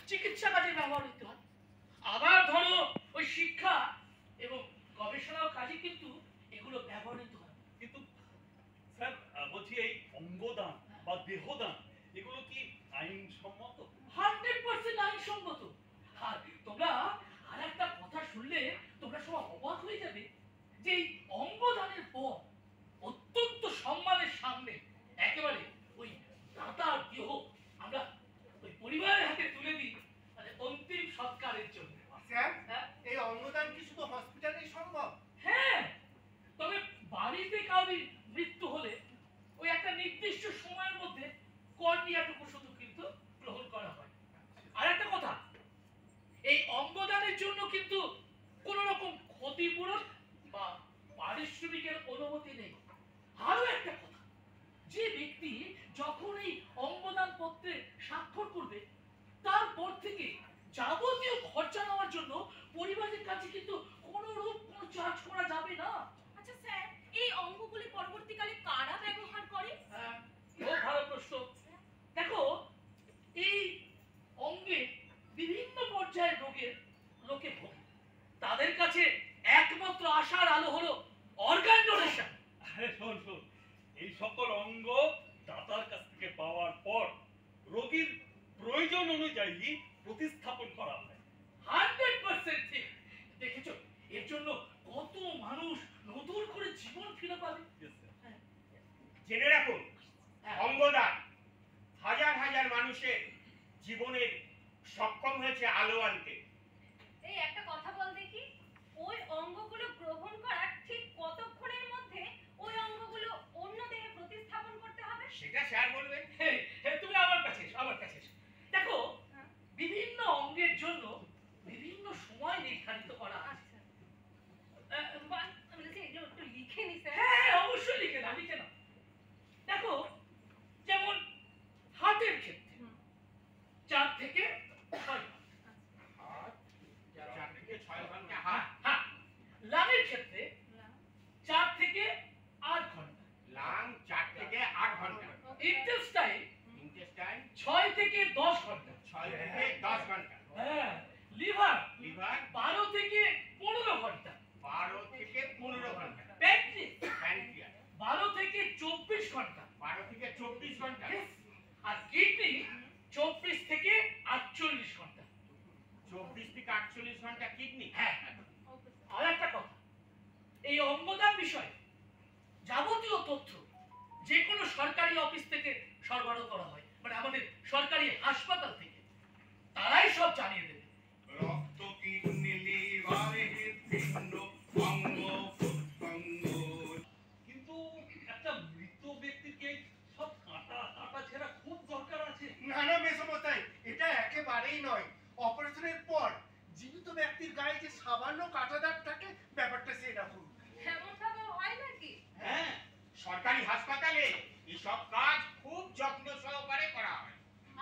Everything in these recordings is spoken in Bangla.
চিকিৎসা কাজে ব্যবহৃত হয়। আবার ধরো ওই শিক্ষা এবং গবেষণা কাজে কিন্তু এগুলো ব্যবহৃত হয়। কিন্তু স্যার বলছি এই অঙ্গদান বা দেহদান এগুলো কি আইনসম্মত? 100% আইনসম্মত। আর তোমরা আর একটা কথা শুনলে তোমরা সব অবাক হয়ে যাবে যে এই অঙ্গদানের পর অত্যন্ত সম্মানের সামনে একেবারে ওই দাতার দেহ আমরা ওই পরিবারের হাতে তুলে দিই মানে অন্তিম সৎকারের জন্য। স্যার, এই অঙ্গদান কি শুধু হসপিটালেই সম্ভব? হ্যাঁ, তবে বাড়িতে কাউরি মৃত্যু হলে ওই একটা নির্দিষ্ট সময়ের মধ্যে কর্নিয়াটুকু শুধু কিন্তু গ্রহণ করা হয়। আর একটা কথা, এই অঙ্গদানের জন্য কিন্তু কোন রকম ক্ষতিপূরণ বা পারিশ্রমিকের অনুমতি নেই। আরো একটা কথা, যে ব্যক্তি যখন এই অঙ্গদান পত্রে স্বাক্ষর করবে তারপর থেকে যাবতীয় খরচা নেওয়ার জন্য পরিবারের কাছে কিন্তু কোনো রূপ কোনো চার্জ করা যাবে না। আচ্ছা স্যার, এই অঙ্গগুলি পরবর্তীকালে কারা ব্যবহার করে? খুব ভালো প্রশ্ন। দেখো, এই অঙ্গে বিভিন্ন পর্যায়ের রোগের লোকে ভোগে, তাদের কাছে একমাত্র আশার আলো হলো অর্গান ডোনেশন। আরে শোন শোন, এই সকল অঙ্গ দাতার কাছ থেকে পাওয়ার পর রোগীর প্রয়োজন অনুযায়ী প্রতিস্থাপন করা হয়। 100% ঠিক। দেখেছো, এর জন্য কত মানুষ নতুন করে জীবন ফিরে পাবে। জেনে রাখুন, অঙ্গদান হাজার হাজার মানুষের জীবনের সক্ষম হয়েছে আলো আনতে। এই একটা কথা বল দেখি, ওই অঙ্গগুলো গ্রহণ করার ঠিক কতক্ষণের মধ্যে ওই অঙ্গগুলো অন্য দেহে প্রতিস্থাপন করতে হবে? সেটা স্যার বলবেন। তুমি আমার কাছে এসো, আমার কাছে এসো। দেখো, বিভিন্ন অঙ্গের জন্য বিভিন্ন সময় নির্ধারিত করা আছে। আমি বলছি এগুলো একটু লিখে নি স্যার। হ্যাঁ, অবশ্যই লিখে নাও, লিখে নাও। দেখো, যেমন হাতের ক্ষেত্রে 4 থেকে 6 ঘন্টা, 4 থেকে 6 ঘন্টা হাত। হ্যাঁ, লাঙের ক্ষেত্রে 4 থেকে 8 ঘন্টা, লাং 4 থেকে 8 ঘন্টা, ইন্টেস্টাইন 6 থেকে 10 ঘন্টা, 6 থেকে 10 ঘন্টা, হ্যাঁ, লিভার লিভার 12 থেকে 15 ঘন্টা, 12 থেকে 15 ঘন্টা, প্যানক্রিয়াস 12 থেকে 24 ঘন্টা, 12 থেকে 24 ঘন্টা, আর কিডনি 24 থেকে 48 ঘন্টা। 24 থেকে 48 ঘন্টা কিডনি। হ্যাঁ, আর একটা কথা, এই অঙ্গদান বিষয়ে যাবতীয় তথ্য যে কোনো সরকারি অফিস থেকে সরবরাহ করা হয়, মানে আমাদের সরকারি হাসপাতাল থেকে, তারাই সব জানিয়ে দেবে। রক্ত, কিডনি, লিভার, হৃৎপিণ্ড, অঙ্গ প্রত্যঙ্গ। কিন্তু একটা মৃত ব্যক্তিকে সব কাটা কাটা ছেঁড়া খুব দরকার আছে। না না মেসোমশাই, এটা একেবারেই নয়। অপারেশনের পর জীবিত ব্যক্তির গায়ে যে সামান্য কাটা দাগ থাকে, ব্যাপারটা সেরকম। এমনটা তো হয় নাকি? হ্যাঁ, সরকারি হাসপাতালে এসব কাজ খুব যত্ন সহকারে করা হয়।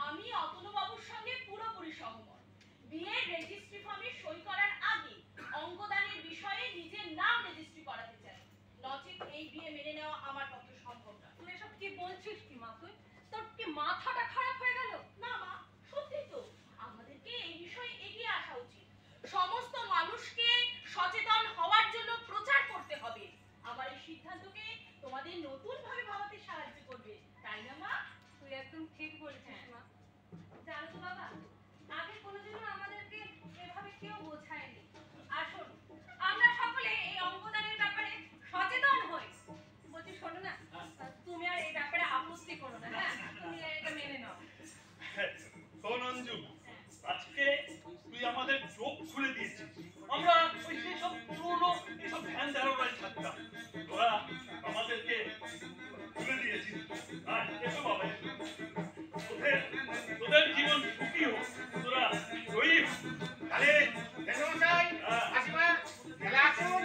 আমি অতনু বাবুর সঙ্গে পুরোপুরি সহমত। বিয়ের রেজিস্ট্রি ফর্মে সই করার আগে অঙ্গদানের বিষয়ে নিজের নাম রেজিস্ট্রি করাতে চাই, নচেত এই বিয়ে মেনে নেওয়া আমার পক্ষে সম্ভব না। তুই এসব কি বলছিস কি মা? তোর কি মাথাটা খারাপ হয়ে গেল? না মা, সত্যি তো, আমাদেরকে এই বিষয়ে এগিয়ে আসা উচিত। সমস্ত মানুষকে সচেতন হওয়ার জন্য প্রচার করতে হবে। আমার এই সিদ্ধান্তকে তোমাদের নতুন ভাবে ভাবাতে সাহায্য করবে, তাই না মা? তুই একদম ঠিক বলছিস মা। জানো তো বাবা, আগে কোনোদিনও আমাদেরকে এভাবে কেউ বোঝায়নি। আসুন, আমরা সকলে এই অঙ্গদানের ব্যাপারে সচেতন হই। বলছি শোনো না, তুমি আর এই ব্যাপারে আপত্তি করো না, হ্যাঁ? তুমি এটা মেনে নাও। শোন অঞ্জু, আজকে তুই আমাদের চোখ খুলে দিয়েছিস। আমরা ওই সেসব পুরনো এসব ধ্যান ধারণায় থাকতাম, তোরা আমাদেরকে খুলে দিয়েছিস। আর এসো বাবা, এসো। তোদের জীবন সুখী হোক, তোরা জয়ী হোক। তাহলে মেসোমশাই, মাসিমা, চলে আসুন।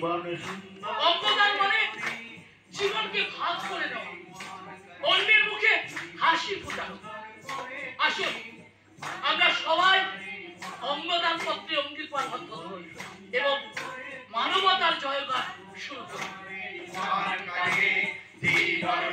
জীবন শূন্য অঙ্গদান মানে জীবনকে ভাগ করে দেওয়া, অন্যের মুখে হাসি ফোটানো। আসুন আমরা সবাই অঙ্গদান পত্রে অঙ্গীকারবদ্ধ হই এবং মানবতার জয়গান শুরু করি। জীবন